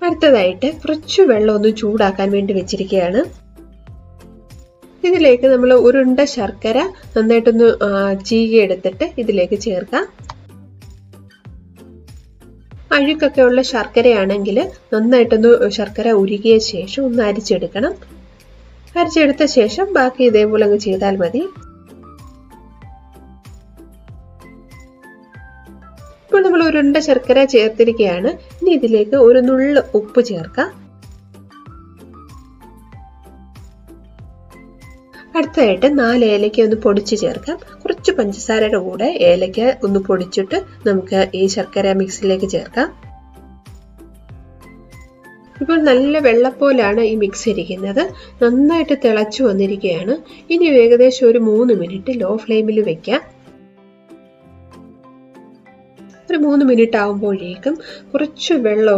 അടുത്തതായിട്ട് കുറച്ച് വെള്ളം ഒന്ന് ചൂടാക്കാൻ വേണ്ടി വെച്ചിരിക്കുകയാണ്. ഇതിലേക്ക് നമ്മൾ ഉരുണ്ട ശർക്കര നന്നായിട്ടൊന്ന് ചീകിയെടുത്തിട്ട് ഇതിലേക്ക് ചേർക്കാം. അഴുക്കൊക്കെ ഉള്ള ശർക്കരയാണെങ്കിൽ നന്നായിട്ടൊന്ന് ശർക്കര ഉരുകിയ ശേഷം ഒന്ന് അരിച്ചെടുക്കണം. അരിച്ചെടുത്ത ശേഷം ബാക്കി ഇതേപോലെ അങ്ങ് ചെയ്താൽ മതി. ഇപ്പോൾ നമ്മൾ ഉരുണ്ട ശർക്കര ചേർത്തിരിക്കുകയാണ്. ഇനി ഇതിലേക്ക് ഒരു നുള്ള് ഉപ്പ് ചേർക്കാം. അടുത്തതായിട്ട് 4 ഏലക്ക ഒന്ന് പൊടിച്ച് ചേർക്കാം. കുറച്ച് പഞ്ചസാരയുടെ കൂടെ ഏലക്ക ഒന്ന് പൊടിച്ചിട്ട് നമുക്ക് ഈ ശർക്കര മിക്സിലേക്ക് ചേർക്കാം. ഇപ്പോൾ നല്ല വെള്ളപ്പോലാണ് ഈ മിക്സ് ഇരിക്കുന്നത്. നന്നായിട്ട് തിളച്ചു വന്നിരിക്കുകയാണ്. ഇനി ഏകദേശം ഒരു 3 മിനിറ്റ് ലോ ഫ്ലെയിമിൽ വെക്കാം. ഒരു 3 മിനിറ്റ് ആകുമ്പോഴേക്കും കുറച്ച് വെള്ളം